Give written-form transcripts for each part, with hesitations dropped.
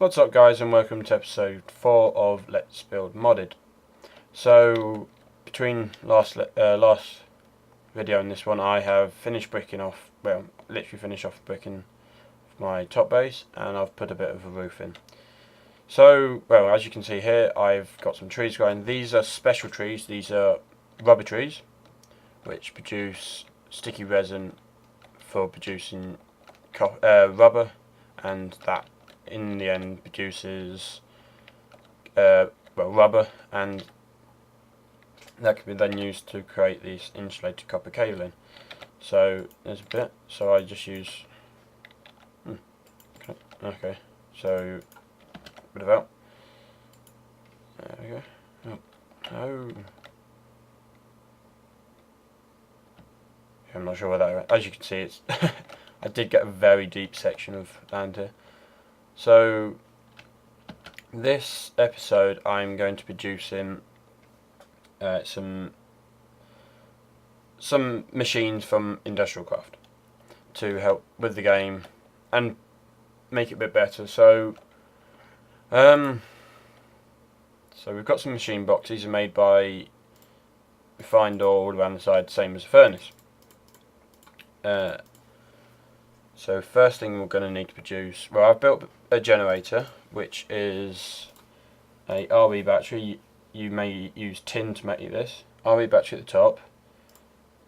What's up guys, and welcome to episode 4 of Let's Build Modded. So between last video and this one, I have finished bricking off, well, literally finished off bricking my top base, and I've put a bit of a roof in. So, well, as you can see here, I've got some trees growing. These are special trees. These are rubber trees, which produce sticky resin for producing rubber, and that in the end produces rubber, and that can be then used to create these insulated copper cabling. So there's a bit, so I just use okay, so a bit of out. There we go. Oh. I'm not sure where that, as you can see, it's I did get a very deep section of land here. So this episode I'm going to be producing some machines from Industrial Craft to help with the game and make it a bit better. So we've got some machine blocks. These are made by refined ore all around the side, same as a furnace. So first thing we're going to need to produce, well, I've built a generator, which is a RE battery. You may use tin to make this. RE battery at the top,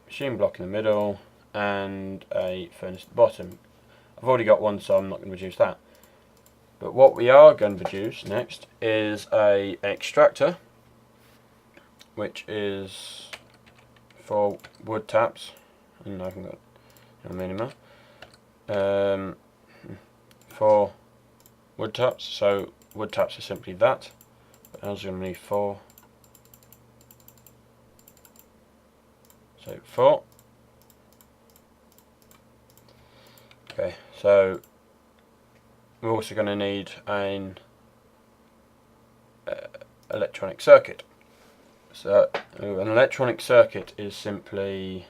machine block in the middle, and a furnace at the bottom. I've already got one, so I'm not going to produce that. But what we are going to produce next is an extractor, which is for wood taps, and I haven't got a minimum. For wood taps, so wood taps are simply that, but I was going to need 4, so 4. Okay, so we're also going to need an electronic circuit. So an electronic circuit is simply,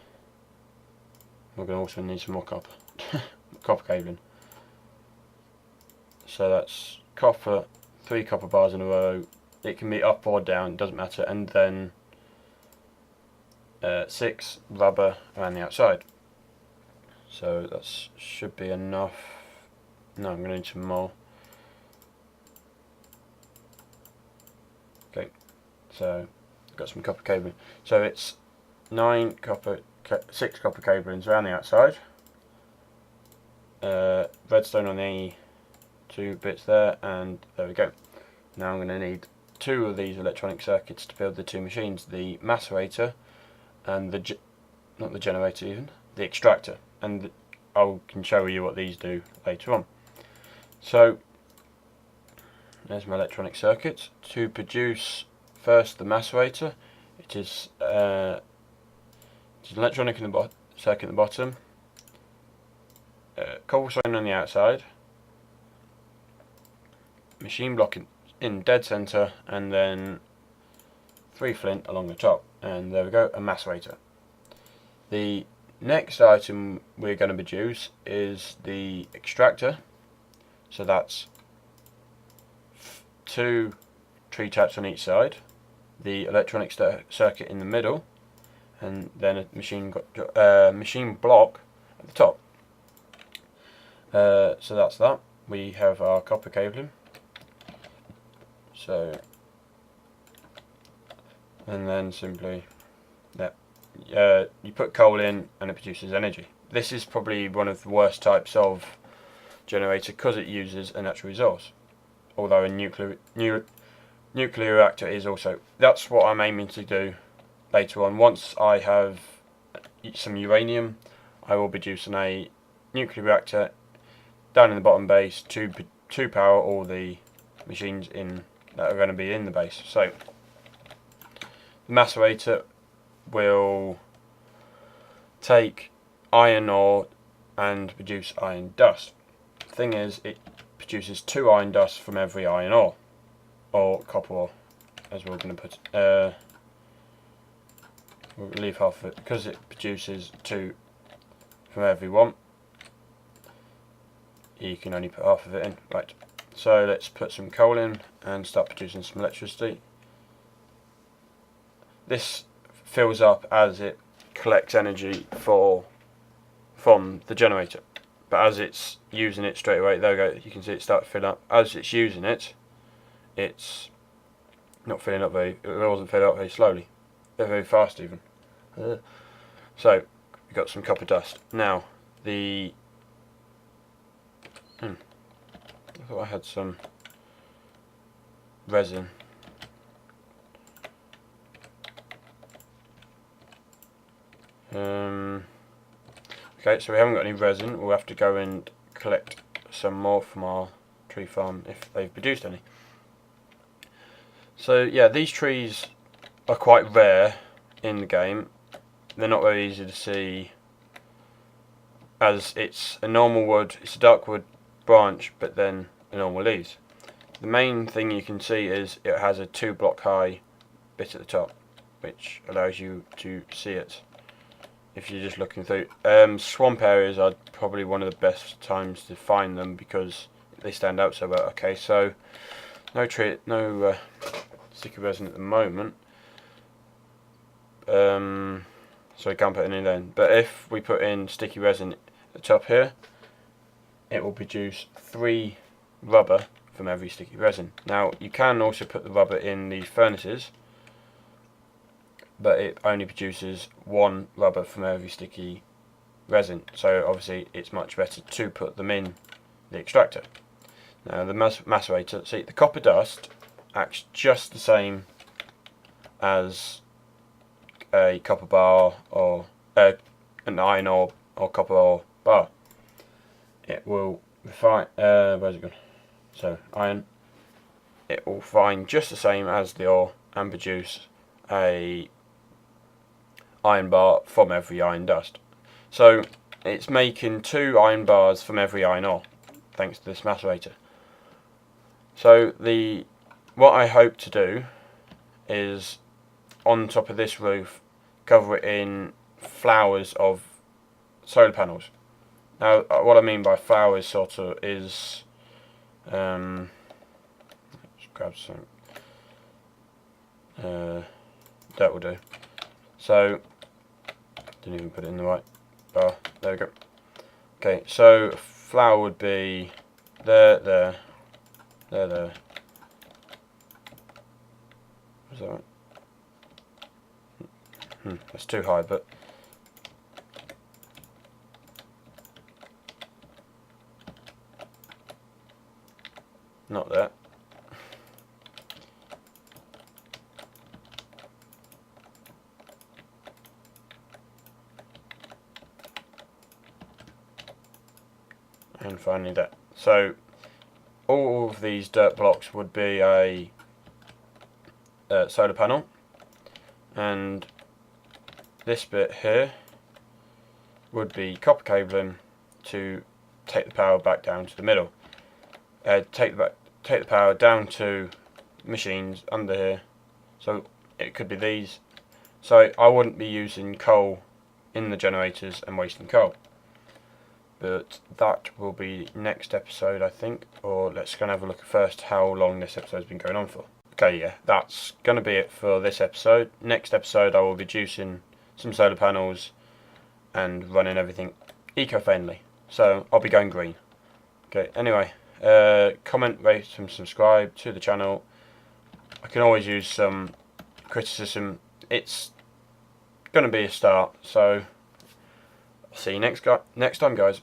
we're going to also need some more copper. Copper cabling. So that's copper, 3 copper bars in a row. It can be up or down, doesn't matter, and then 6 rubber around the outside. So that should be enough. No, I'm going to need some more. Okay, so I've got some copper cabling. So it's 6 copper cablings around the outside. Redstone on the 2 bits there, and there we go. Now I'm going to need 2 of these electronic circuits to build the 2 machines, the macerator and not the generator even, the extractor, and I can show you what these do later on. So there's my electronic circuits. To produce first the macerator, it is an electronic circuit at the bottom, cobblestone on the outside, machine block in dead center, and then 3 flint along the top, and there we go, a macerator. The next item we're going to produce is the extractor. So that's 2 tree taps on each side, the electronic circuit in the middle, and then a machine block at the top. So that's that. We have our copper cabling. So, and then simply, you put coal in and it produces energy. This is probably one of the worst types of generator because it uses a natural resource. Although a nuclear reactor is also. That's what I'm aiming to do later on. Once I have some uranium, I will produce a nuclear reactor down in the bottom base to power all the machines that are going to be in the base. So the macerator will take iron ore and produce iron dust. The thing is, it produces 2 iron dust from every iron ore, or copper ore, as we're going to put. We'll leave half of it because it produces 2 from every one. You can only put half of it in. Right, So let's put some coal in and start producing some electricity. This fills up as it collects energy from the generator, but as it's using it straight away, there we go, you can see it start to fill up. As it's using it, it's not filling up it wasn't filling up very slowly, very fast even. So we've got some copper dust. Now I thought I had some resin. Okay, so we haven't got any resin. We'll have to go and collect some more from our tree farm if they've produced any. So yeah, these trees are quite rare in the game. They're not very easy to see, as it's a normal wood, it's a dark wood branch, but then a normal leaves. The main thing you can see is it has a 2-block high bit at the top, which allows you to see it if you're just looking through. Swamp areas are probably one of the best times to find them because they stand out so well. Okay, so no sticky resin at the moment, so we can't put any in. But if we put in sticky resin at the top here, it will produce 3 rubber from every sticky resin. Now you can also put the rubber in these furnaces, but it only produces 1 rubber from every sticky resin, so obviously it's much better to put them in the extractor. Now the macerator, see, the copper dust acts just the same as a copper bar or an iron ore or copper ore bar. It will refine, where's it gone? So iron, it will refine just the same as the ore and produce a iron bar from every iron dust. So it's making 2 iron bars from every iron ore thanks to this macerator. So what I hope to do is, on top of this roof, cover it in flowers of solar panels. Now what I mean by flowers sort of is, let's grab some, that will do. So didn't even put it in the right bar. There we go. Okay, so a flower would be there. Is that right? That's too high, but not that. And finally that. So all of these dirt blocks would be a solar panel, and this bit here would be copper cabling to take the power back down to the middle. Take the power down to machines under here. So it could be these. So I wouldn't be using coal in the generators and wasting coal. But that will be next episode, I think. Or let's go and have a look at first how long this episode's been going on for. Okay, yeah, that's going to be it for this episode. Next episode I will be juicing some solar panels and running everything eco-friendly. So I'll be going green. Okay, anyway, comment, rate and subscribe to the channel. I can always use some criticism. It's going to be a start, so I'll see you next time, guys.